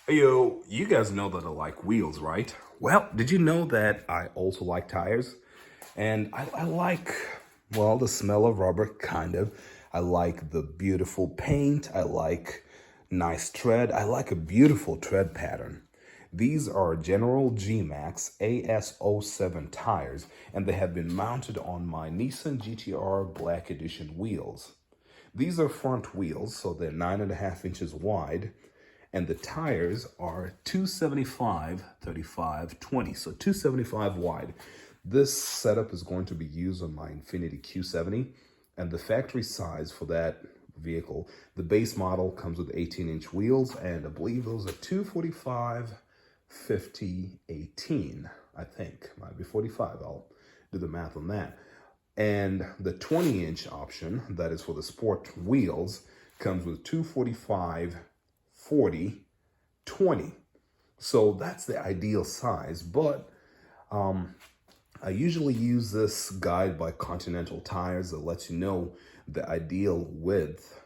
Hey, yo, you guys know that I like wheels, right? Well, did you know that I also like tires? And I like, well, the smell of rubber, kind of. I like the beautiful paint. I like nice tread. I like a beautiful tread pattern. These are General G-Max AS07 tires, and they have been mounted on my Nissan GTR Black Edition wheels. These are front wheels, so they're 9.5 inches wide, and the tires are 275, 35, 20, so 275 wide. This setup is going to be used on my Infiniti Q70, and the factory size for that vehicle, the base model comes with 18-inch wheels, and I believe those are 245, 50, 18, I think. Might be 45. I'll do the math on that. And the 20-inch option, that is for the sport wheels, comes with 245, 40, 20. So that's the ideal size, but I usually use this guide by Continental Tires that lets you know the ideal width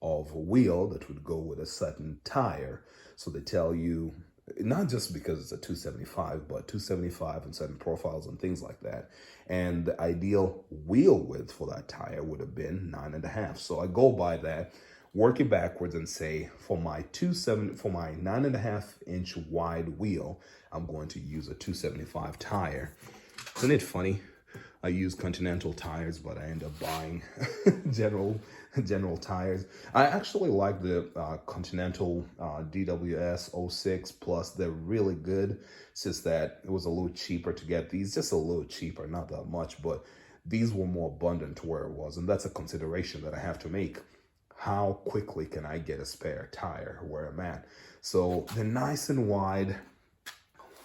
of a wheel that would go with a certain tire. So they tell you, not just because it's a 275, but 275 and certain profiles and things like that. And the ideal wheel width for that tire would have been 9.5. So I go by that, work it backwards and say for my 9.5 inch wide wheel, I'm going to use a 275 tire. Isn't it funny? I use Continental tires, but I end up buying General tires. I actually like the Continental DWS 06 Plus. They're really good. It's just that it was a little cheaper to get these, just a little cheaper, not that much, but these were more abundant to where it was. And that's a consideration that I have to make. How quickly can I get a spare tire where I'm at? So they're nice and wide,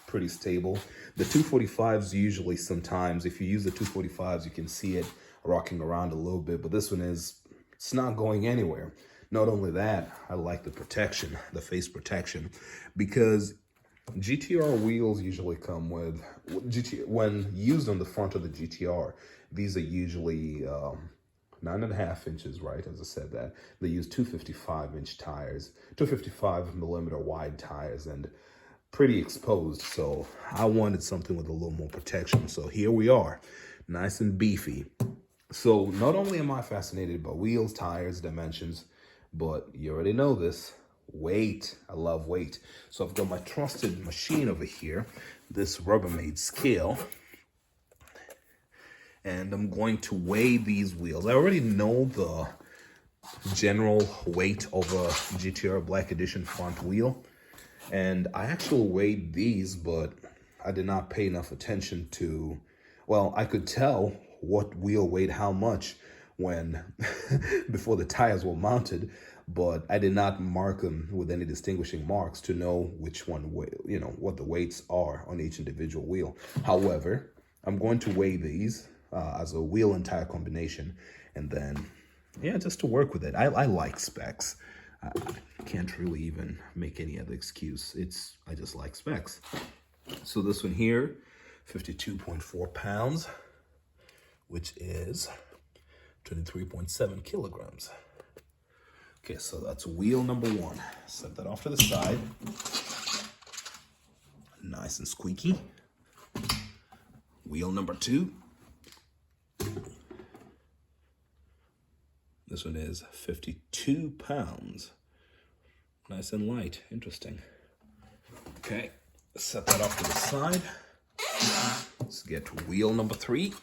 pretty stable. The 245s usually, sometimes if you use the 245s, you can see it rocking around a little bit, but this one it's not going anywhere. Not only that, I like the protection, the face protection, because GTR wheels usually come with, when used on the front of the GTR, these are usually 9.5 inches, right? As I said that. They use 255-inch tires, 255 millimeter wide tires, and pretty exposed. So I wanted something with a little more protection. So here we are, nice and beefy. So not only am I fascinated by wheels, tires, dimensions, but you already know this, weight. I love weight. So I've got my trusted machine over here, this Rubbermaid scale, and I'm going to weigh these wheels. I already know the general weight of a GTR Black Edition front wheel, and I actually weighed these, but I did not pay enough attention to, well, I could tell what wheel weighed how much when, before the tires were mounted, but I did not mark them with any distinguishing marks to know which one, what the weights are on each individual wheel. However, I'm going to weigh these as a wheel and tire combination, and then, yeah, just to work with it. I like specs. I can't really even make any other excuse. I just like specs. So this one here, 52.4 pounds, which is 23.7 kilograms. Okay, so that's wheel number one. Set that off to the side. Nice and squeaky. Wheel number two. This one is 52 pounds. Nice and light. Interesting. Okay, set that off to the side. Let's get to wheel number three.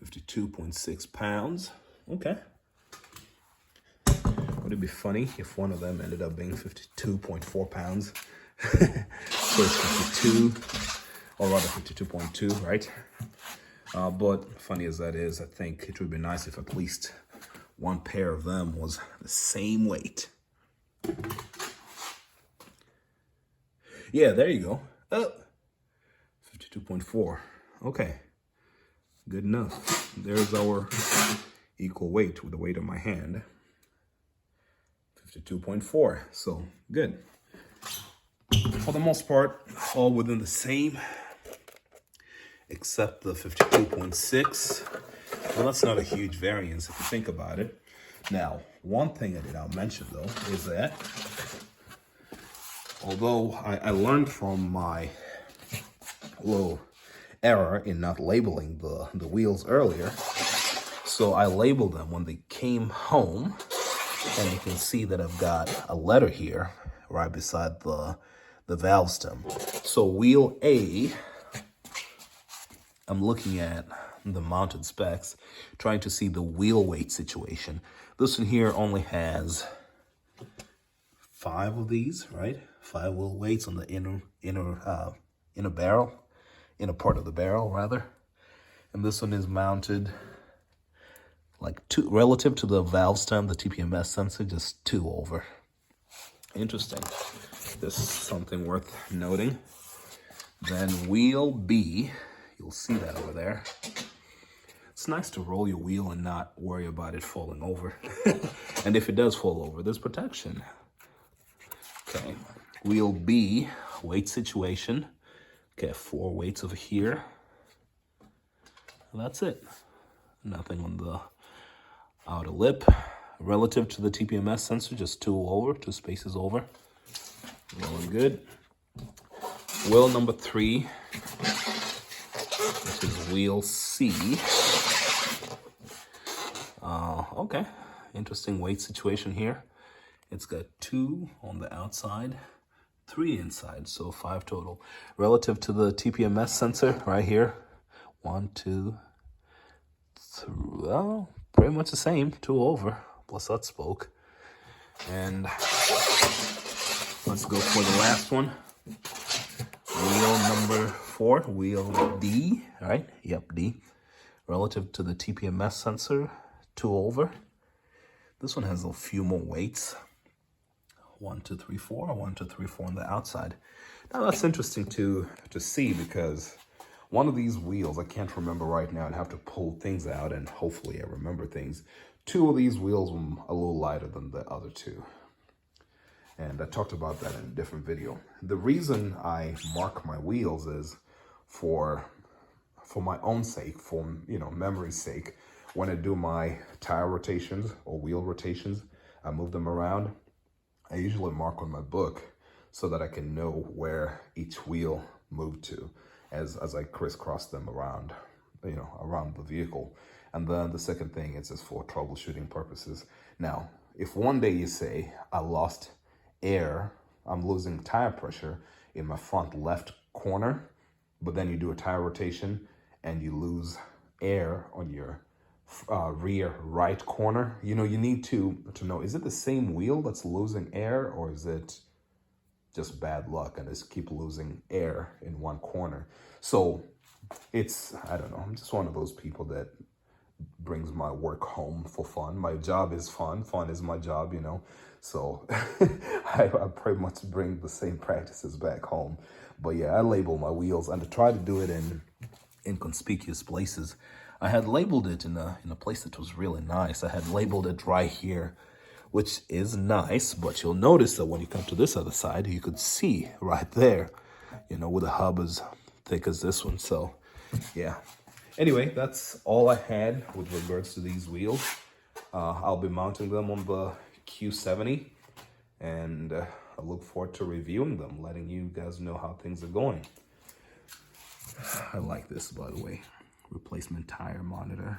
£52.6 pounds. Okay. Would it be funny if one of them ended up being 52.4 pounds? So it's 52, or rather 52.2, right? But funny as that is, I think it would be nice if at least one pair of them was the same weight. Yeah, there you go. Oh, 52.4. Okay, good enough. There's our equal weight with the weight of my hand. 52.4, so good. For the most part, all within the same except the 52.6. Well, that's not a huge variance if you think about it. Now, one thing I did not mention though is that although I learned from my little error in not labeling the wheels earlier, so I labeled them when they came home, and you can see that I've got a letter here right beside the valve stem. So wheel A, I'm looking at the mounted specs, trying to see the wheel weight situation. This one here only has 5 of these, right? 5 wheel weights on the inner barrel, inner part of the barrel rather. And this one is mounted like 2 relative to the valve stem, the TPMS sensor, just 2 over. Interesting. This is something worth noting. Then wheel B, you'll see that over there. It's nice to roll your wheel and not worry about it falling over. And if it does fall over, there's protection. Okay, wheel B, weight situation. Okay, 4 weights over here. And that's it. Nothing on the outer lip. Relative to the TPMS sensor, just 2 spaces over. Really good. Wheel number 3, which is wheel C. Okay, interesting weight situation here. It's got 2 on the outside, 3 inside, so 5 total. Relative to the TPMS sensor right here, 1, 2, 3, well, pretty much the same, 2 over, plus that spoke. And let's go for the last one. Wheel number 4, wheel D, right? Yep, D. Relative to the TPMS sensor, 2 over. This one has a few more weights. 1, 2, 3, 4, 1, 2, 3, 4 on the outside. Now that's interesting to see, because one of these wheels, I can't remember right now, I'd have to pull things out and hopefully I remember things. 2 of these wheels were a little lighter than the other 2. And I talked about that in a different video. The reason I mark my wheels is for my own sake, for memory's sake. When I do my tire rotations or wheel rotations, I move them around. I usually mark on my book so that I can know where each wheel moved to as I crisscross them around, around the vehicle. And then the second thing is just for troubleshooting purposes. Now, if one day you say, I lost air, I'm losing tire pressure in my front left corner, but then you do a tire rotation and you lose air on your rear right corner, you need to know, is it the same wheel that's losing air, or is it just bad luck and just keep losing air in one corner? So it's, I don't know, I'm just one of those people that brings my work home for fun. My job is fun. Fun is my job, so I pretty much bring the same practices back home. But yeah, I label my wheels and I try to do it in inconspicuous places. I had labeled it in a place that was really nice. I had labeled it right here, which is nice, but you'll notice that when you come to this other side, you could see right there, with a hub as thick as this one. So yeah. Anyway, that's all I had with regards to these wheels. I'll be mounting them on the Q70, and I look forward to reviewing them, letting you guys know how things are going. I like this, by the way. Replacement tire monitor.